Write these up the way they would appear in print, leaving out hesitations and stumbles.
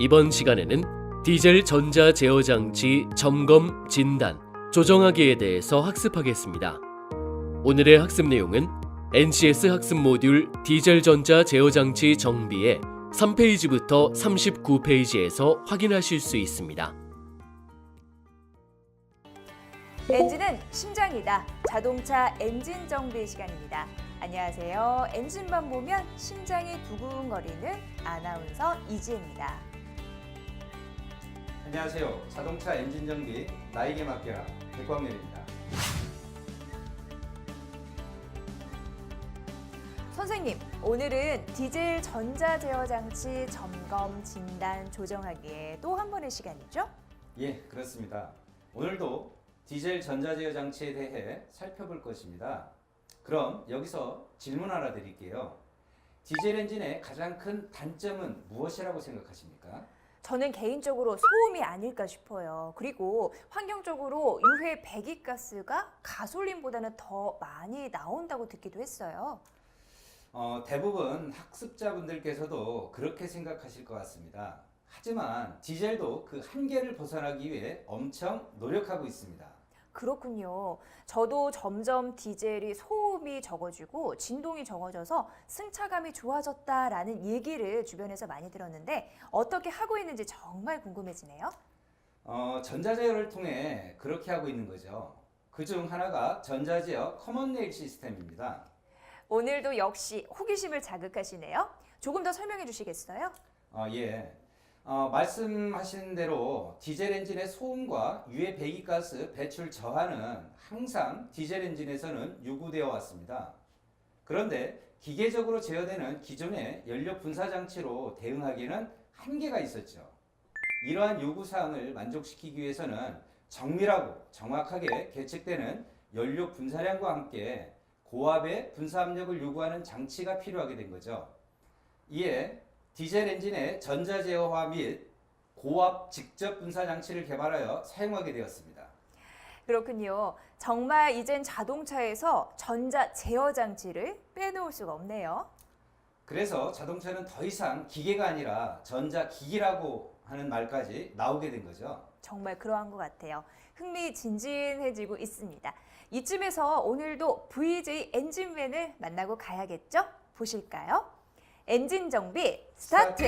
이번 시간에는 디젤 전자 제어 장치 점검, 진단, 조정하기에 대해서 학습하겠습니다. 오늘의 학습 내용은 NCS 학습 모듈 디젤 전자 제어 장치 정비의 3페이지부터 39페이지에서 확인하실 수 있습니다. 엔진은 심장이다. 자동차 엔진 정비 시간입니다. 안녕하세요. 엔진만 보면 심장이 두근거리는 아나운서 이지혜입니다. 안녕하세요. 자동차 엔진 정비 나에게 맡겨라 백광렬입니다. 선생님, 오늘은 디젤 전자 제어 장치 점검, 진단, 조정하기에 또 한 번의 시간이죠? 예, 그렇습니다. 오늘도 디젤 전자제어 장치에 대해 살펴볼 것입니다. 그럼 여기서 질문 하나 드릴게요. 디젤 엔진의 가장 큰 단점은 무엇이라고 생각하십니까? 저는 개인적으로 소음이 아닐까 싶어요. 그리고 환경적으로 유해 배기가스가 가솔린보다는 더 많이 나온다고 듣기도 했어요. 대부분 학습자분들께서도 그렇게 생각하실 것 같습니다. 하지만 디젤도 그 한계를 벗어나기 위해 엄청 노력하고 있습니다. 그렇군요. 저도 점점 디젤이 소음이 적어지고 진동이 적어져서 승차감이 좋아졌다라는 얘기를 주변에서 많이 들었는데 어떻게 하고 있는지 정말 궁금해지네요. 전자제어를 통해 그렇게 하고 있는 거죠. 그중 하나가 전자제어 커먼 레일 시스템입니다. 오늘도 역시 호기심을 자극하시네요. 조금 더 설명해 주시겠어요? 예. 말씀하신 대로 디젤 엔진의 소음과 유해 배기가스 배출 저하는 항상 디젤 엔진에서는 요구되어 왔습니다. 그런데 기계적으로 제어되는 기존의 연료 분사 장치로 대응하기에는 한계가 있었죠. 이러한 요구사항을 만족시키기 위해서는 정밀하고 정확하게 계측되는 연료 분사량과 함께 고압의 분사 압력을 요구하는 장치가 필요하게 된 거죠. 이에 디젤 엔진의 전자제어화 및 고압 직접 분사 장치를 개발하여 사용하게 되었습니다. 그렇군요. 정말 이젠 자동차에서 전자 제어 장치를 빼놓을 수가 없네요. 그래서 자동차는 더 이상 기계가 아니라 전자기기라고 하는 말까지 나오게 된 거죠. 정말 그러한 것 같아요. 흥미진진해지고 있습니다. 이쯤에서 오늘도 VJ 엔진맨을 만나고 가야겠죠? 보실까요? 엔진 정비 스타트!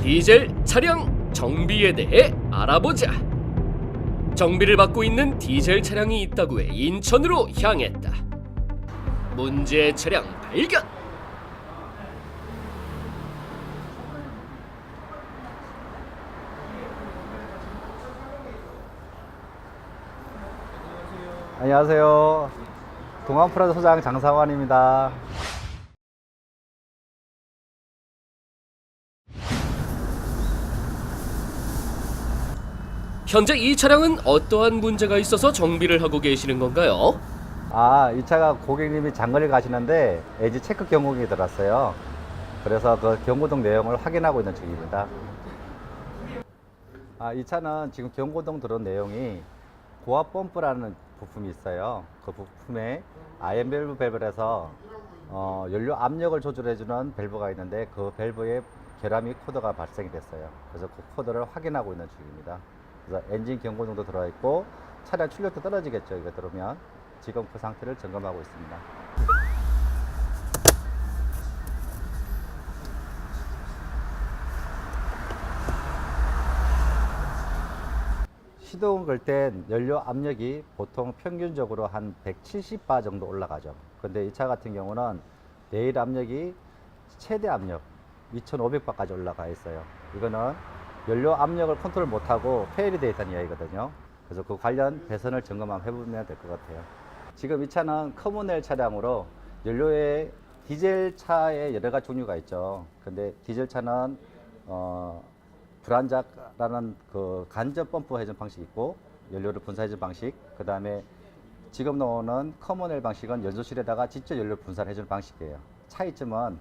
디젤 차량 정비에 대해 알아보자. 정비를 받고 있는 디젤 차량이 있다고 해 인천으로 향했다. 문제 차량 발견. 안녕하세요. 동안프라자 소장 장상환입니다. 현재 이 차량은 어떠한 문제가 있어서 정비를 하고 계시는 건가요? 이 차가 고객님이 장거리 가시는데 LG 체크 경고등이 들었어요. 그래서 그 경고등 내용을 확인하고 있는 중입니다. 이 차는 지금 경고등 들어온 내용이 고압 펌프라는 부품이 있어요. 그 부품에 아이언 밸브에서 연료 압력을 조절해주는 밸브가 있는데 그 밸브에 결함이 코드가 발생이 됐어요. 그래서 그 코드를 확인하고 있는 중입니다. 그래서 엔진 경고등도 들어와 있고 차량 출력도 떨어지겠죠. 이거 들어오면 지금 그 상태를 점검하고 있습니다. 시동을 걸 땐 연료 압력이 보통 평균적으로 한 170바 정도 올라가죠. 근데 이 차 같은 경우는 내일 압력이 최대 압력 2500바까지 올라가 있어요. 이거는 연료 압력을 컨트롤 못하고 페일이 되어 있다는 이야기거든요. 그래서 그 관련 배선을 점검 한번 해보면 될 것 같아요. 지금 이 차는 커먼웰 차량으로 연료에 디젤 차에 여러 가지 종류가 있죠. 근데 디젤 차는 불안작라는 그 간접 펌프 회전 방식이 있고 연료를 분사해주는 방식, 그 다음에 지금 나오는 커먼웰 방식은 연소실에다가 직접 연료 분사를 해주는 방식이에요. 차이점은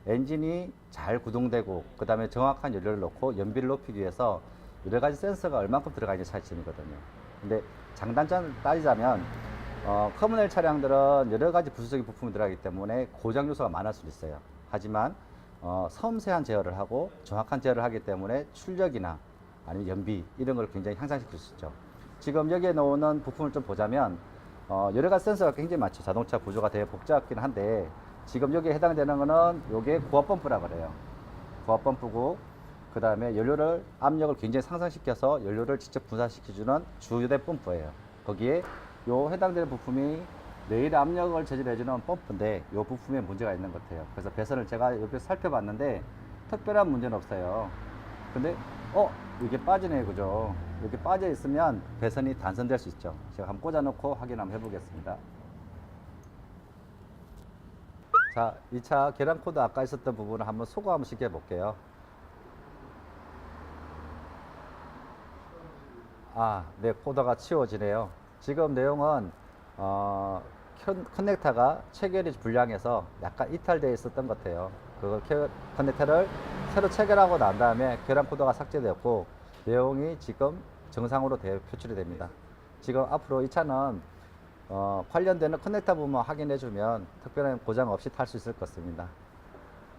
엔진이 잘 구동되고 그 다음에 정확한 연료를 넣고 연비를 높이기 위해서 여러 가지 센서가 얼만큼 들어가 있는 차이점이거든요. 근데 장단점을 따지자면 커머넬 차량들은 여러 가지 부수적인 부품이 들어가기 때문에 고장 요소가 많을 수 있어요. 하지만 섬세한 제어를 하고 정확한 제어를 하기 때문에 출력이나 아니면 연비 이런 걸 굉장히 향상시킬 수 있죠. 지금 여기에 나오는 부품을 좀 보자면 여러 가지 센서가 굉장히 많죠. 자동차 구조가 되게 복잡하긴 한데 지금 여기에 해당되는 거는 요게 고압 펌프라 그래요. 고압 펌프고 그 다음에 연료를 압력을 굉장히 상승시켜서 연료를 직접 분산시켜주는 주유대 펌프예요. 거기에 요 해당되는 부품이 내일 압력을 제질해주는 펌프인데 요 부품에 문제가 있는 것 같아요. 그래서 배선을 제가 옆에서 살펴봤는데 특별한 문제는 없어요. 근데 이게 빠지네, 그죠? 이렇게 빠져 있으면 배선이 단선될 수 있죠. 제가 한번 꽂아놓고 확인 한번 해보겠습니다. 자, 2차 계량 코드 아까 있었던 부분을 한번 소거 한번 시켜 볼게요. 네, 코드가 치워지네요. 지금 내용은 커넥터가 체결이 불량해서 약간 이탈되어 있었던 것 같아요. 그 커넥터를 새로 체결하고 난 다음에 계량 코드가 삭제되었고 내용이 지금 정상으로 표출이 됩니다. 지금 앞으로 이 차는 관련되는 커넥터 부분만 확인해 주면 특별한 고장 없이 탈 수 있을 것 같습니다.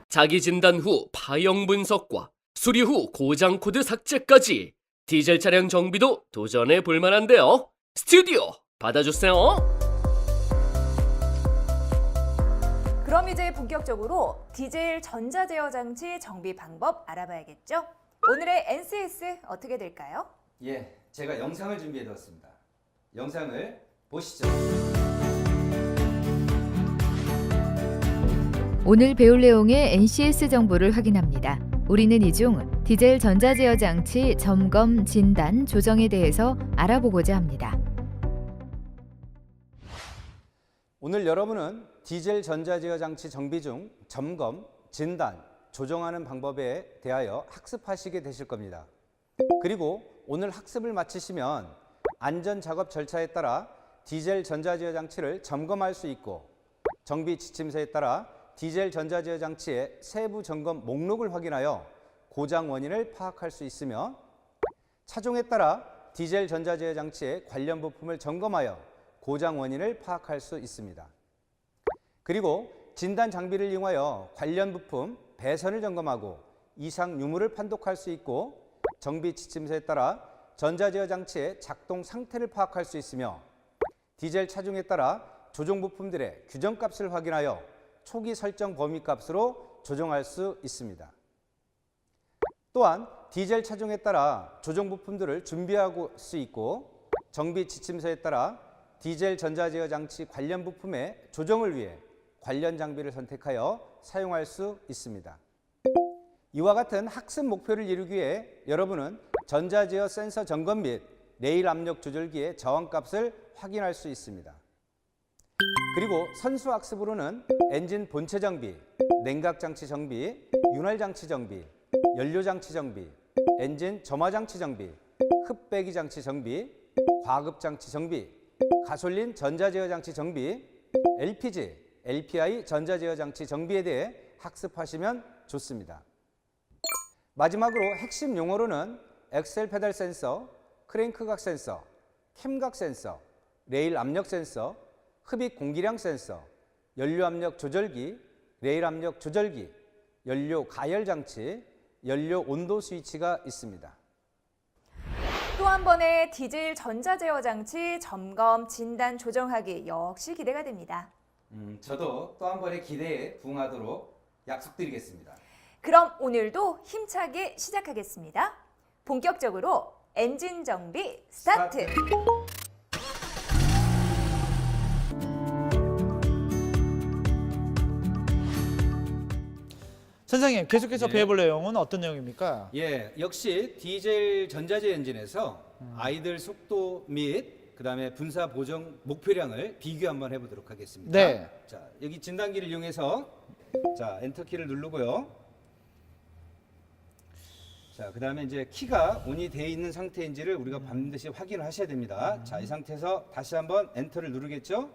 자기 진단 후 파형 분석과 수리 후 고장 코드 삭제까지 디젤 차량 정비도 도전해 볼 만한데요. 스튜디오 받아주세요. 그럼 이제 본격적으로 디젤 전자제어 장치 정비 방법 알아봐야겠죠? 오늘의 NCS 어떻게 될까요? 예, 제가 영상을 준비해 두었습니다. 영상을 보시죠. 오늘 배울 내용의 NCS 정보를 확인합니다. 우리는 이 중 디젤 전자제어 장치 점검, 진단, 조정에 대해서 알아보고자 합니다. 오늘 여러분은 디젤 전자제어 장치 정비 중 점검, 진단, 조정하는 방법에 대하여 학습하시게 되실 겁니다. 그리고 오늘 학습을 마치시면 안전 작업 절차에 따라 디젤 전자제어 장치를 점검할 수 있고 정비 지침서에 따라 디젤 전자제어 장치의 세부 점검 목록을 확인하여 고장 원인을 파악할 수 있으며 차종에 따라 디젤 전자제어 장치의 관련 부품을 점검하여 고장 원인을 파악할 수 있습니다. 그리고 진단 장비를 이용하여 관련 부품 배선을 점검하고 이상 유무를 판독할 수 있고 정비 지침서에 따라 전자제어 장치의 작동 상태를 파악할 수 있으며 디젤 차종에 따라 조종 부품들의 규정값을 확인하여 초기 설정 범위값으로 조정할 수 있습니다. 또한 디젤 차종에 따라 조종 부품들을 준비할 수 있고 정비 지침서에 따라 디젤 전자제어 장치 관련 부품의 조정을 위해 관련 장비를 선택하여 사용할 수 있습니다. 이와 같은 학습 목표를 이루기 위해 여러분은 전자제어 센서 점검 및 레일 압력 조절기의 저항값을 확인할 수 있습니다. 그리고 선수 학습으로는 엔진 본체 정비, 냉각 장치 정비, 윤활 장치 정비, 연료 장치 정비, 엔진 점화 장치 정비, 흡배기 장치 정비, 과급 장치 정비, 가솔린 전자제어 장치 정비, LPG, LPI 전자제어 장치 정비에 대해 학습하시면 좋습니다. 마지막으로 핵심 용어로는 엑셀 페달 센서, 크랭크각 센서, 캠각 센서, 레일 압력 센서, 흡입 공기량 센서, 연료 압력 조절기, 레일 압력 조절기, 연료 가열 장치, 연료 온도 스위치가 있습니다. 또 한 번의 디젤 전자제어 장치 점검, 진단, 조정하기 역시 기대가 됩니다. 저도 또 한 번의 기대에 부응하도록 약속드리겠습니다. 그럼 오늘도 힘차게 시작하겠습니다. 본격적으로 엔진 정비 스타트! 선생님, 계속해서 예. 배워볼 내용은 어떤 내용입니까? 예, 역시 디젤 전자제어 엔진에서 아이들 속도 및 그다음에 분사 보정 목표량을 비교 한번 해보도록 하겠습니다. 네. 자, 여기 진단기를 이용해서 자 엔터키를 누르고요. 자, 그다음에 이제 키가 온이 되어 있는 상태인지를 우리가 반드시 확인을 하셔야 됩니다. 자, 이 상태에서 다시 한번 엔터를 누르겠죠?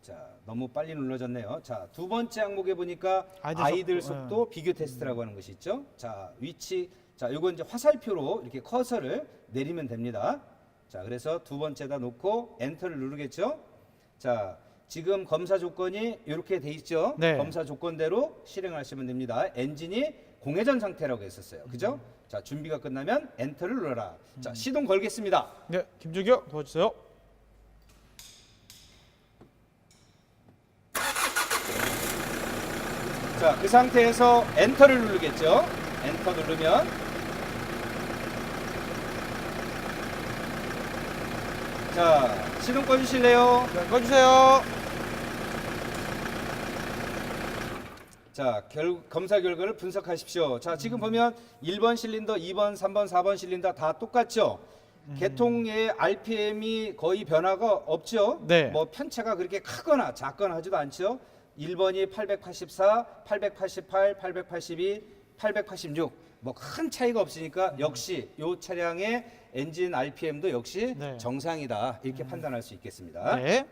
자, 너무 빨리 눌러졌네요. 자, 두 번째 항목에 보니까 아이들 속도 비교 테스트라고 하는 것이 있죠. 자, 위치, 자, 요거 이제 화살표로 이렇게 커서를 내리면 됩니다. 자, 그래서 두 번째다 놓고 엔터를 누르겠죠. 자, 지금 검사 조건이 이렇게 돼 있죠. 네. 검사 조건대로 실행하시면 됩니다. 엔진이 공회전 상태라고 했었어요. 그죠? 자, 준비가 끝나면 엔터를 눌러라. 자, 시동 걸겠습니다. 네, 김주경 도와주세요. 자, 그 상태에서 엔터를 누르겠죠. 엔터 누르면 자, 시동 꺼주실래요? 네, 꺼주세요. 자, 검사 결과를 분석하십시오. 자, 지금 보면 1번 실린더, 2번, 3번, 4번 실린더 다 똑같죠? 개통의 RPM이 거의 변화가 없죠? 네. 뭐 편차가 그렇게 크거나 작거나 하지도 않죠? 1번이 884, 888, 882, 886. 뭐 큰 차이가 없으니까 역시 이 차량의 엔진 RPM도 역시 네. 정상이다. 이렇게 판단할 수 있겠습니다. 네.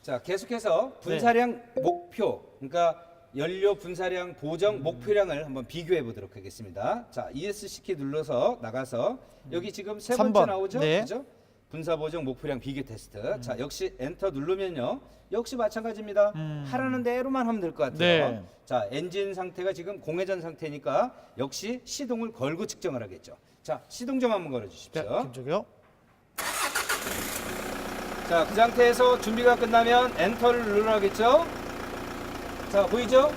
자, 계속해서 분사량 목표, 그러니까 연료 분사량 보정 목표량을 한번 비교해 보도록 하겠습니다. 자, ESC 키 눌러서 나가서 여기 지금 세 번째 3번. 나오죠? 네. 그죠? 분사 보정 목표량 비교 테스트. 자, 역시 엔터 누르면요. 역시 마찬가지입니다. 하라는 대로만 하면 될 것 같아요. 네. 자, 엔진 상태가 지금 공회전 상태니까 역시 시동을 걸고 측정을 하겠죠. 자, 시동 좀 한번 걸어 네, 주십시오. 김주경. 자, 그 상태에서 준비가 끝나면 엔터를 누르겠죠? 자, 보이죠?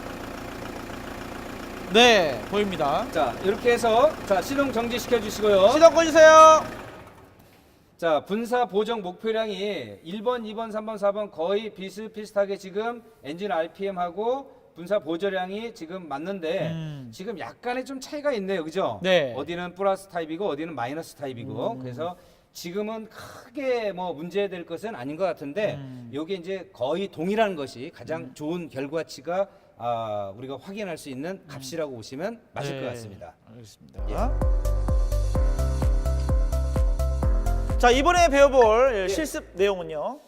네, 보입니다. 자, 이렇게 해서 자, 시동 정지시켜 주시고요. 시동 꺼주세요. 자, 분사 보정 목표량이 1번, 2번, 3번, 4번 거의 비슷비슷하게 지금 엔진 RPM하고 분사 보조량이 지금 맞는데 지금 약간의 좀 차이가 있네요. 그죠? 네. 어디는 플러스 타입이고 어디는 마이너스 타입이고 그래서 지금은 크게 뭐 문제될 것은 아닌 것 같은데 요게 이제 거의 동일한 것이 가장 좋은 결과치가 우리가 확인할 수 있는 값이라고 보시면 맞을 것 같습니다. 알겠습니다. 예. 자, 이번에 배워볼 실습 내용은요.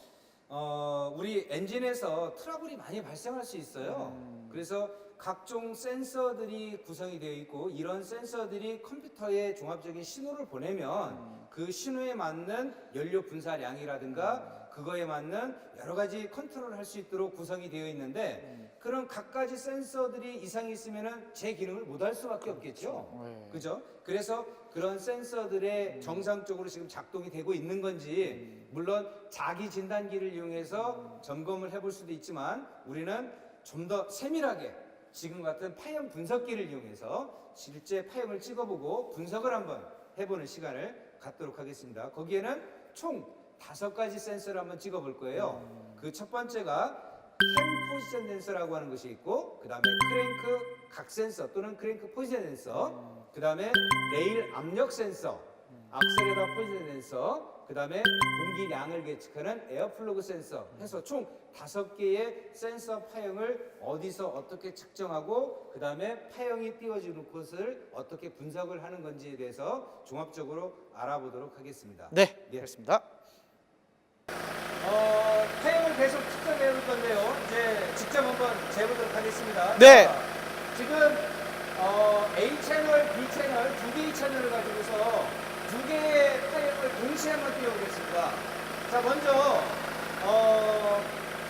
우리 엔진에서 트러블이 많이 발생할 수 있어요. 그래서 각종 센서들이 구성이 되어 있고 이런 센서들이 컴퓨터에 종합적인 신호를 보내면 그 신호에 맞는 연료 분사량이라든가 그거에 맞는 여러 가지 컨트롤을 할 수 있도록 구성이 되어 있는데 그런 각가지 센서들이 이상이 있으면은 제 기능을 못 할 수밖에 없겠죠. 그죠? 그래서 그런 센서들의 정상적으로 지금 작동이 되고 있는 건지 물론 자기 진단기를 이용해서 점검을 해볼 수도 있지만 우리는 좀 더 세밀하게 지금 같은 파형 분석기를 이용해서 실제 파형을 찍어보고 분석을 한번 해보는 시간을 갖도록 하겠습니다. 거기에는 총 5가지 센서를 한번 찍어볼 거예요. 그 첫 번째가 캠 포지션 센서라고 하는 것이 있고 그 다음에 크랭크 각 센서 또는 크랭크 포지션 센서 그 다음에 레일 압력 센서 악셀레더 포지션 센서 그 다음에 공기량을 계측하는 에어플러그 센서 해서 총 5개의 센서 파형을 어디서 어떻게 측정하고 그 다음에 파형이 띄워지는 곳을 어떻게 분석을 하는 건지에 대해서 종합적으로 알아보도록 하겠습니다. 네, 예. 알겠습니다. 파형을 계속 측정해 볼 건데요. 이제 직접 한번 재보도록 하겠습니다. 네. 자, 지금 A 채널, B 채널 2개의 채널을 가지고서 2개의 파형을 동시에 한번 띄워보겠습니다. 자, 먼저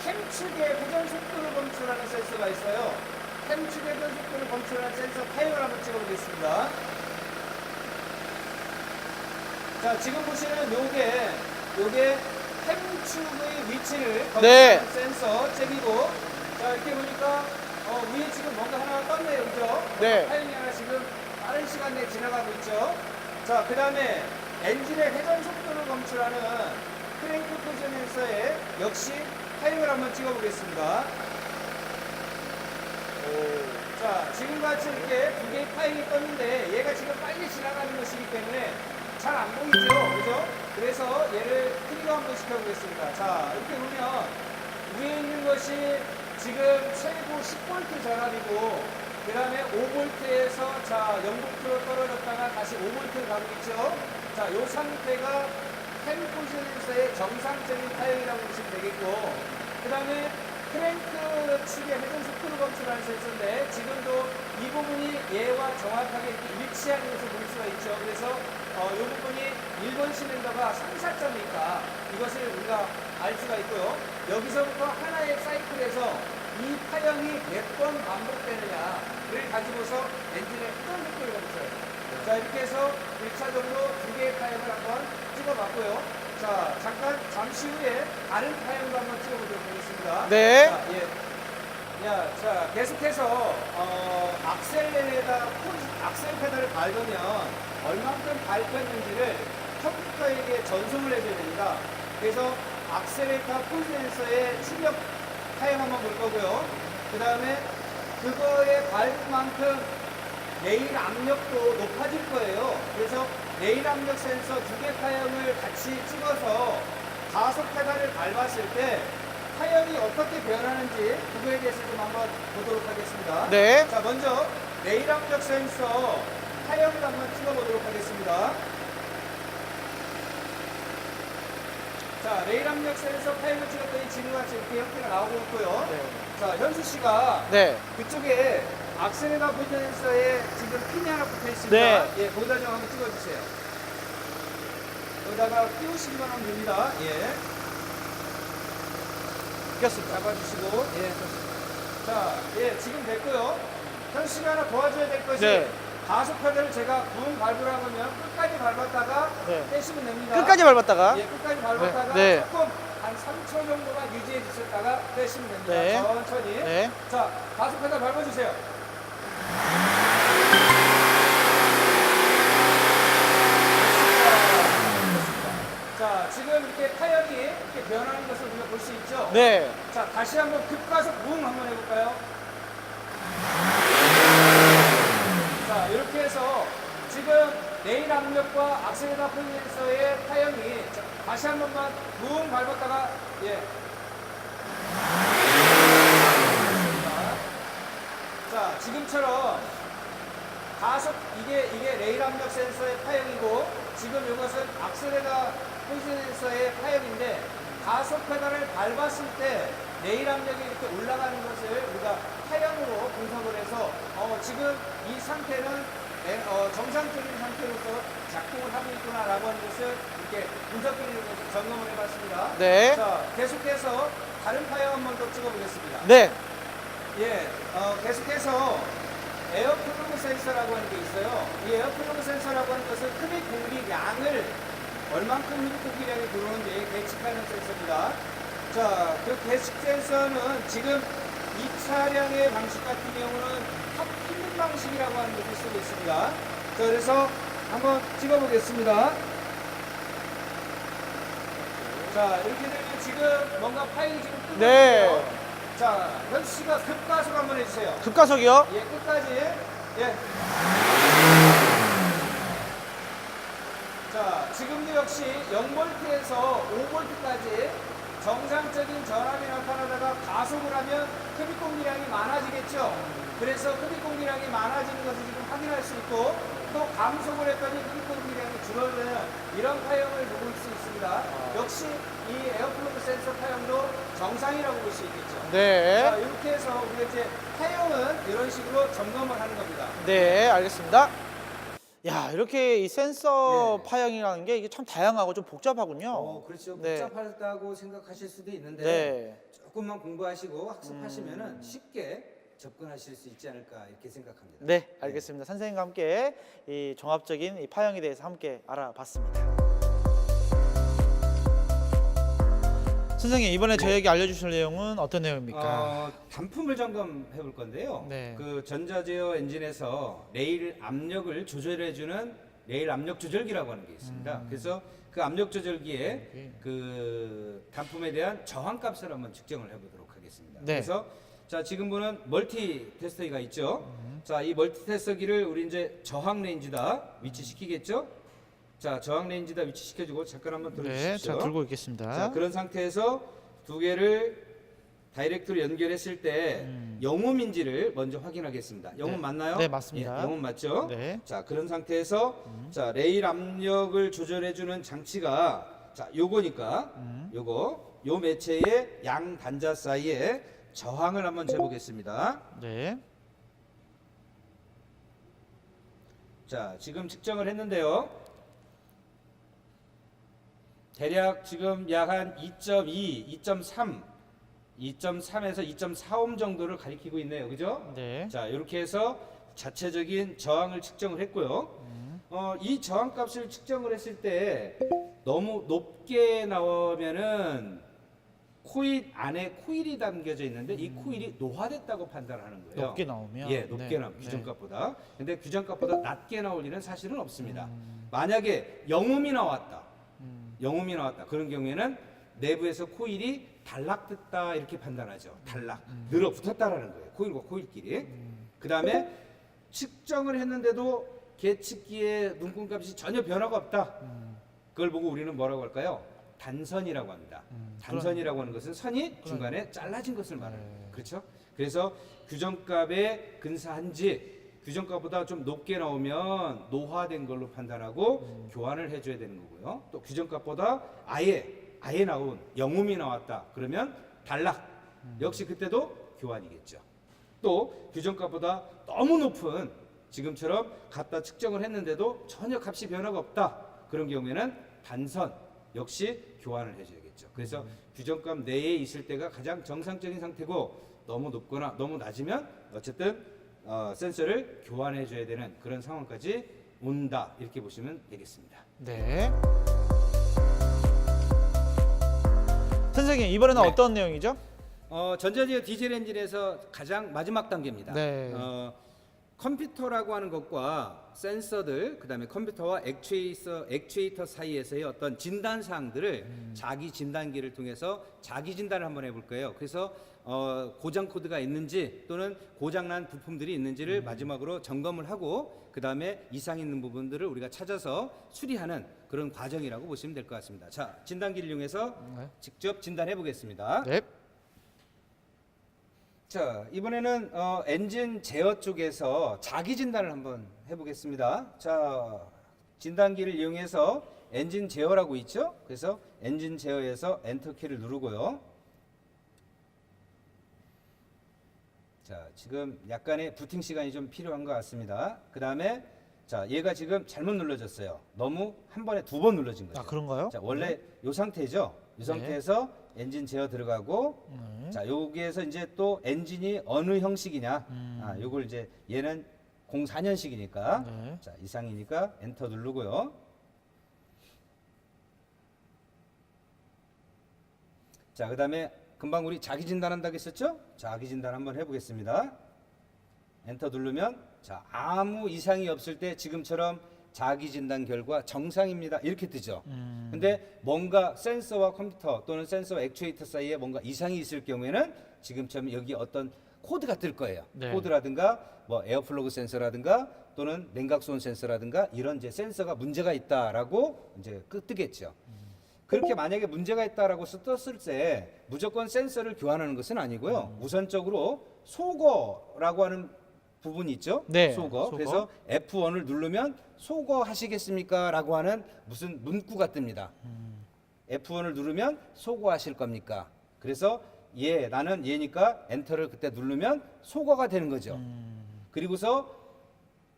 캠 측의 회전 속도를 검출하는 센서가 있어요. 캠 측의 회전 속도를 검출하는 센서 파형을 한번 찍어보겠습니다. 자, 지금 보시는 요게 캠 축의 위치를 검출하는 네. 센서 잭이고 자, 이렇게 보니까 위에 지금 뭔가 하나 떴네요. 그죠? 네. 파형이 하나 지금 빠른 시간 내에 지나가고 있죠. 자, 그 다음에 엔진의 회전 속도를 검출하는 크랭크 포지션 센서에 역시 파형을 한번 찍어보겠습니다. 자, 지금같이 이렇게 2개의 파형이 떴는데 얘가 지금 빨리 지나가는 것이기 때문에 잘 안 보이죠? 그죠? 그래서 얘를 크기로 한번 시켜보겠습니다. 자, 이렇게 보면 위에 있는 것이 지금 최고 10V 전압이고 그 다음에 5V에서 자 0V로 떨어졌다가 다시 5V로 가고 있죠. 자, 이 상태가 캠 포지션에서의 정상적인 파형이라고 보시면 되겠고 그 다음에 크랭크 측의 회전 속도를 검출하는 센서인데 지금도 이 부분이 얘와 정확하게 이렇게 일치하는 것을 볼 수가 있죠. 그래서 이 부분이 1번 실린더가 상사점이니까 이것을 우리가 알 수가 있고요. 여기서부터 하나의 사이클에서 이 파형이 몇 번 반복되느냐를 가지고서 엔진의 회전 속도를 검사해요. 자, 이렇게 해서 1차적으로 두 개의 파형을 한번 찍어봤고요. 자, 잠시 후에 다른 파형도 한번 찍어보도록 하겠습니다. 네. 자, 자, 계속해서 악셀에다 악셀 페달을 밟으면 얼만큼 밟혔는지를 컴퓨터에게 전송을 해줘야 됩니다. 그래서 악셀레이터 폴센서의 출력 타임 한번 볼 거고요. 그 다음에 그거에 밟은 만큼 레일 압력도 높아질 거예요. 그래서 레일 압력 센서 두 개 타형을 같이 찍어서 가속 페달을 밟았을 때 타형이 어떻게 변하는지 그거에 대해서 좀 한번 보도록 하겠습니다. 네. 자, 먼저 레일 압력 센서 타형을 한번 찍어보도록 하겠습니다. 자, 레일 압력 센서 타형을 찍었더니 지금과 같이 이렇게 형태가 나오고 있고요. 네. 자, 현수 씨가 네. 그쪽에 악셀레다 포텐서에 지금 핀이 하나 붙어 있습니다. 네. 예, 거기다 좀 한번 찍어주세요. 여기다가 끼우시기만 하면 됩니다. 예. 꼈습니다. 잡아주시고, 예. 자, 예, 지금 됐고요. 현수 씨가 하나 도와줘야 될 것이 네. 가속 페달을 제가 붕 밟으라고 하면 끝까지 밟았다가 네. 떼시면 됩니다. 끝까지 밟았다가. 예, 끝까지 밟았다가 네. 조금 한 3초 정도만 유지해 주셨다가 떼시면 됩니다. 네. 천천히. 네. 자, 가속 페달 밟아주세요. 자, 지금 이렇게 타이어이 이렇게 변하는 것을 우리가 볼 수 있죠? 네. 자, 다시 한번 급가속 붕 한번 해볼까요? 자, 이렇게 해서 지금 레일 압력과 악셀레다 폴센서의 타이어이 다시 한 번만 붕 밟았다가 예. 자, 지금처럼 가속 이게 레일 압력 센서의 파형이고 지금 이것은 악셀레다 폴센서의 파형인데 가속 페달을 밟았을 때 레일 압력이 이렇게 올라가는 것을 우리가 파형으로 분석을 해서 지금 이 상태는 정상적인 상태로서 작동을 하고 있구나라고 하는 것을 이렇게 분석적인 것을 점검을 해봤습니다. 네. 자, 계속해서 다른 파형 한 번 더 찍어보겠습니다. 네. 예, 계속해서 에어플러그 센서라고 하는 게 있어요. 이 에어플러그 센서라고 하는 것은 흡입 공기량을 얼만큼 흡입 공기량이 들어오는지 계측하는 센서입니다. 자, 그 계측 센서는 지금 이 차량의 방식 같은 경우는 탑 필름 방식이라고 하는 것을 쓰고 있습니다. 자, 그래서 한번 찍어보겠습니다. 자, 이렇게 되면 지금 뭔가 파일이 지금 뜨고 네. 있고요. 자, 현수 씨가 급가속 한번 해주세요. 급가속이요? 예, 끝까지. 예. 자, 지금도 역시 0V에서 5V까지 정상적인 전압이 나타나다가 가속을 하면 흡입 공기량이 많아지겠죠. 그래서 흡입 공기량이 많아지는 것을 지금 확인할 수 있고 또 감속을 했더니 흡입 공기량이 줄어드는 이런 파형을 보고 수 있습니다. 역시 이 에어플러그 센서 파형도 정상이라고 볼 수 있겠죠. 자, 네. 이렇게 해서 우리가 이제 파형은 이런 식으로 점검을 하는 겁니다. 네, 알겠습니다. 야, 이렇게 이 센서 네. 파형이라는 게 이게 참 다양하고 좀 복잡하군요. 그렇죠. 네. 복잡하다고 생각하실 수도 있는데 네. 조금만 공부하시고 학습하시면은 쉽게 접근하실 수 있지 않을까 이렇게 생각합니다. 네, 알겠습니다. 선생님과 함께 이 종합적인 이 파형에 대해서 함께 알아봤습니다. 선생님, 이번에 저에게 알려주실 내용은 어떤 내용입니까? 단품을 점검해 볼 건데요. 네. 그 전자제어 엔진에서 레일 압력을 조절해주는 레일 압력 조절기라고 하는 게 있습니다. 그래서 그 압력 조절기에 그 단품에 대한 저항값을 한번 측정을 해보도록 하겠습니다. 네. 그래서 자, 지금 보는 멀티 테스터기가 있죠. 자, 이 멀티 테스터기를 우리 이제 저항 레인지다 위치시키겠죠. 자, 저항 레인지다 위치시켜주고 잠깐 한번 네, 들어주십시오. 자 들고 있겠습니다. 자, 그런 상태에서 두 개를 다이렉트로 연결했을 때 영음인지를 먼저 확인하겠습니다. 영음 네. 맞나요? 네, 맞습니다. 예, 영음 맞죠? 네. 자, 그런 상태에서 자, 레일 압력을 조절해주는 장치가 자, 요거니까 요 매체의 양 단자 사이에 저항을 한번 재보겠습니다. 네. 자, 지금 측정을 했는데요. 대략 지금 약 한 2.2, 2.3, 2.3에서 2.45 정도를 가리키고 있네요. 그죠? 네. 자, 이렇게 해서 자체적인 저항을 측정을 했고요. 이 저항값을 측정을 했을 때 너무 높게 나오면은 코일 안에 코일이 담겨져 있는데 이 코일이 노화됐다고 판단하는 거예요. 높게 나오면 예, 높게 네. 나오면 규정값보다. 근데 규정값보다 낮게 나올 일은 사실은 없습니다. 만약에 영음이 나왔다. 영음이 나왔다. 그런 경우에는 내부에서 코일이 단락됐다 이렇게 판단하죠. 단락. 늘어붙었다라는 거예요. 코일과 코일끼리. 그다음에 측정을 했는데도 계측기의 눈금값이 전혀 변화가 없다. 그걸 보고 우리는 뭐라고 할까요? 단선이라고 합니다. 단선이라고 하는 것은 선이 중간에 잘라진 것을 말해요. 그렇죠? 그래서 규정값에 근사한지 규정값보다 좀 높게 나오면 노화된 걸로 판단하고 교환을 해줘야 되는 거고요. 또 규정값보다 아예 나온 영음이 나왔다. 그러면 단락. 역시 그때도 교환이겠죠. 또 규정값보다 너무 높은 지금처럼 갖다 측정을 했는데도 전혀 값이 변화가 없다. 그런 경우에는 단선 역시 교환을 해줘야겠죠. 그래서 규정값 내에 있을 때가 가장 정상적인 상태고 너무 높거나 너무 낮으면 어쨌든 센서를 교환해줘야 되는 그런 상황까지 온다. 이렇게 보시면 되겠습니다. 네. 선생님 이번에는 네. 어떤 내용이죠? 전자제어 디젤 엔진에서 가장 마지막 단계입니다. 네. 컴퓨터라고 하는 것과 센서들, 그다음에 컴퓨터와 액추에이터 사이에서의 어떤 진단 사항들을 자기 진단기를 통해서 자기 진단을 한번 해볼 거예요. 그래서 고장 코드가 있는지 또는 고장난 부품들이 있는지를 마지막으로 점검을 하고 그다음에 이상 있는 부분들을 우리가 찾아서 수리하는 그런 과정이라고 보시면 될 것 같습니다. 자, 진단기를 이용해서 네. 직접 진단해 보겠습니다. 네. 자, 이번에는 엔진 제어 쪽에서 자기 진단을 한번 해보겠습니다. 자, 진단기를 이용해서 엔진 제어라고 있죠? 그래서 엔진 제어에서 엔터 키를 누르고요. 자, 지금 약간의 부팅 시간이 좀 필요한 것 같습니다. 그 다음에 자, 얘가 지금 잘못 눌러졌어요. 너무 한 번에 두 번 눌러진 거죠. 아 그런가요? 자, 원래 이 상태죠. 이 상태에서 엔진 제어 들어가고 네. 자, 여기에서 이제 또 엔진이 어느 형식이냐. 아, 요걸 이제 얘는 04년식이니까 네. 자, 이상이니까 엔터 누르고요. 자, 그다음에 금방 우리 자기 진단한다고 했었죠? 자기 진단 한번 해 보겠습니다. 엔터 누르면 자, 아무 이상이 없을 때 지금처럼 자기 진단 결과 정상입니다. 이렇게 뜨죠. 근데 뭔가 센서와 컴퓨터 또는 센서와 액추에이터 사이에 뭔가 이상이 있을 경우에는 지금처럼 여기 어떤 코드가 뜰 거예요. 네. 코드라든가 뭐 에어플러그 센서라든가 또는 냉각수온 센서라든가 이런 이제 센서가 문제가 있다라고 이제 뜨겠죠. 그렇게 만약에 문제가 있다라고 떴을 때 무조건 센서를 교환하는 것은 아니고요. 우선적으로 소거라고 하는 부분이 있죠. 네, 소거. 소거. 그래서 F1을 누르면 소거 하시겠습니까? 라고 하는 무슨 문구가 뜹니다. F1을 누르면 소거하실 겁니까? 그래서 나는 얘니까 엔터를 그때 누르면 소거가 되는 거죠. 그리고서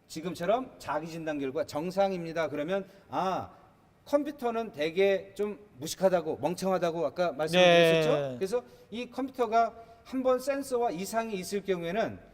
지금처럼 자기 진단 결과 정상입니다. 그러면 컴퓨터는 되게 좀 무식하다고 멍청하다고 아까 말씀드렸었죠. 네. 그래서 이 컴퓨터가 한번 센서와 이상이 있을 경우에는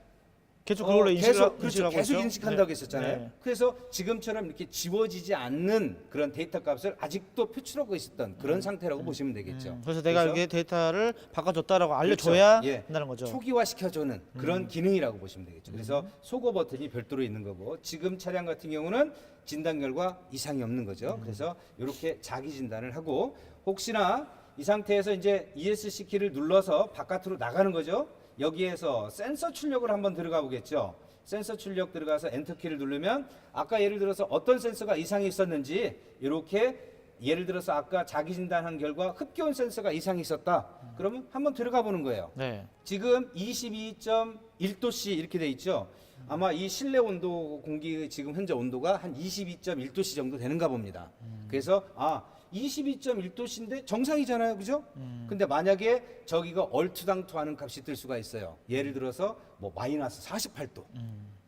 계속 그걸로 계속 인식하고 계속 있죠? 인식한다고 네. 했었잖아요. 네. 그래서 지금처럼 이렇게 지워지지 않는 그런 데이터 값을 아직도 표출하고 있었던 그런 상태라고 보시면 되겠죠. 그래서 내가 그래서 이게 데이터를 바꿔줬다라고 알려줘야 그렇죠. 예. 한다는 거죠. 초기화 시켜주는 그런 기능이라고 보시면 되겠죠. 그래서 소거 버튼이 별도로 있는 거고 지금 차량 같은 경우는 진단 결과 이상이 없는 거죠. 그래서 이렇게 자기 진단을 하고 혹시나 이 상태에서 이제 ESC 키를 눌러서 바깥으로 나가는 거죠. 여기에서 센서 출력을 한번 들어가 보겠죠. 센서 출력 들어가서 엔터 키를 누르면 아까 예를 들어서 어떤 센서가 이상이 있었는지 이렇게 예를 들어서 아까 자기 진단한 결과 흡기온 센서가 이상이 있었다. 그러면 한번 들어가 보는 거예요. 네. 지금 22.1도씨 이렇게 돼 있죠. 아마 이 실내 온도 공기 지금 현재 온도가 한 22.1도씨 정도 되는가 봅니다. 그래서 22.1도씨인데 정상이잖아요. 그죠? 근데 만약에 저기가 얼투당투하는 값이 뜰 수가 있어요. 예를 들어서 뭐 마이너스 48도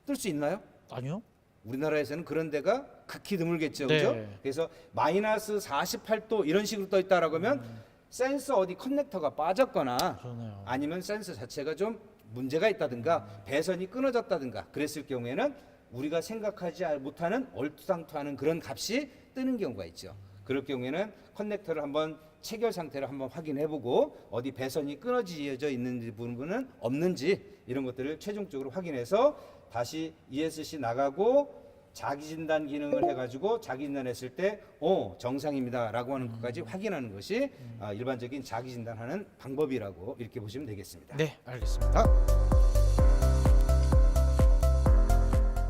뜰 수 있나요? 아니요. 우리나라에서는 그런 데가 극히 드물겠죠. 네. 그죠? 그래서 마이너스 48도 이런 식으로 떠 있다라고 하면 센서 어디 커넥터가 빠졌거나 그러네요. 아니면 센서 자체가 좀 문제가 있다든가 배선이 끊어졌다든가 그랬을 경우에는 우리가 생각하지 못하는 얼토당토하는 그런 값이 뜨는 경우가 있죠. 그럴 경우에는 커넥터를 한번 체결 상태를 한번 확인해보고 어디 배선이 끊어지어져 있는지 부분은 없는지 이런 것들을 최종적으로 확인해서 다시 ESC 나가고 자기 진단 기능을 해가지고 자기 진단했을 때 정상입니다라고 하는 것까지 확인하는 것이 일반적인 자기 진단하는 방법이라고 이렇게 보시면 되겠습니다. 네, 알겠습니다.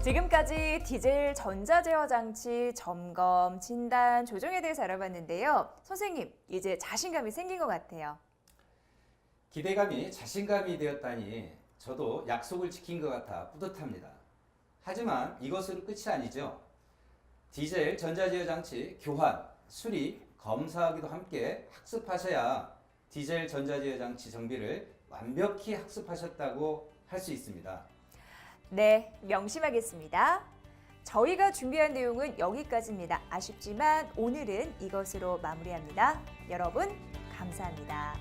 지금까지 디젤 전자제어 장치 점검, 진단, 조정에 대해서 알아봤는데요. 선생님, 이제 자신감이 생긴 것 같아요. 기대감이 자신감이 되었다니 저도 약속을 지킨 것 같아 뿌듯합니다. 하지만 이것으로 끝이 아니죠. 디젤 전자제어 장치 교환, 수리, 검사하기도 함께 학습하셔야 디젤 전자제어 장치 정비를 완벽히 학습하셨다고 할 수 있습니다. 네, 명심하겠습니다. 저희가 준비한 내용은 여기까지입니다. 아쉽지만 오늘은 이것으로 마무리합니다. 여러분, 감사합니다.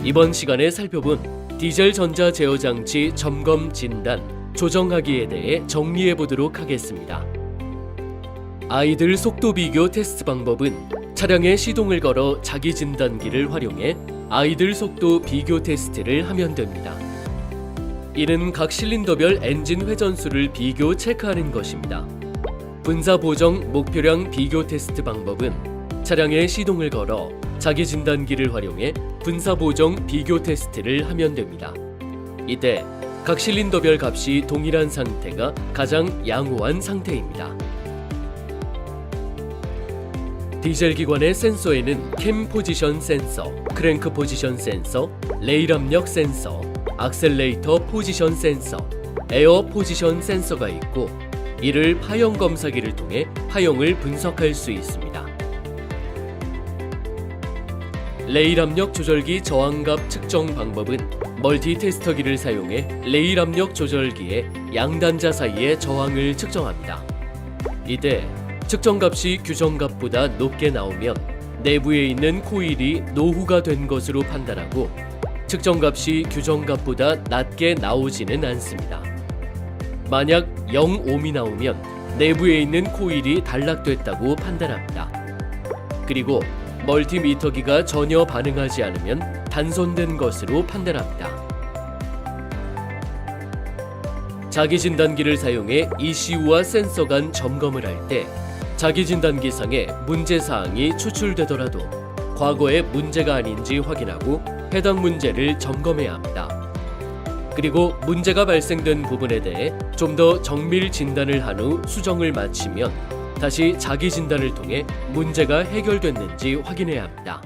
이번 시간에 살펴본 디젤 전자 제어 장치 점검 진단 조정하기에 대해 정리해 보도록 하겠습니다. 아이들 속도 비교 테스트 방법은 차량에 시동을 걸어 자기 진단기를 활용해 아이들 속도 비교 테스트를 하면 됩니다. 이는 각 실린더별 엔진 회전수를 비교 체크하는 것입니다. 분사 보정 목표량 비교 테스트 방법은 차량에 시동을 걸어 자기 진단기를 활용해 분사 보정 비교 테스트를 하면 됩니다. 이때 각 실린더별 값이 동일한 상태가 가장 양호한 상태입니다. 디젤 기관의 센서에는 캠 포지션 센서, 크랭크 포지션 센서, 레일 압력 센서, 악셀레이터 포지션 센서, 에어 포지션 센서가 있고 이를 파형 검사기를 통해 파형을 분석할 수 있습니다. 레일 압력 조절기 저항값 측정 방법은 멀티 테스터기를 사용해 레일 압력 조절기의 양단자 사이의 저항을 측정합니다. 이때 측정값이 규정값보다 높게 나오면 내부에 있는 코일이 노후가 된 것으로 판단하고 측정값이 규정값보다 낮게 나오지는 않습니다. 만약 0ohm이 나오면 내부에 있는 코일이 단락됐다고 판단합니다. 그리고 멀티미터기가 전혀 반응하지 않으면 단손된 것으로 판단합니다. 자기 진단기를 사용해 ECU와 센서 간 점검을 할 때 자기 진단기상에 문제사항이 추출되더라도 과거에 문제가 아닌지 확인하고 해당 문제를 점검해야 합니다. 그리고 문제가 발생된 부분에 대해 좀 더 정밀 진단을 한 후 수정을 마치면 다시 자기 진단을 통해 문제가 해결됐는지 확인해야 합니다.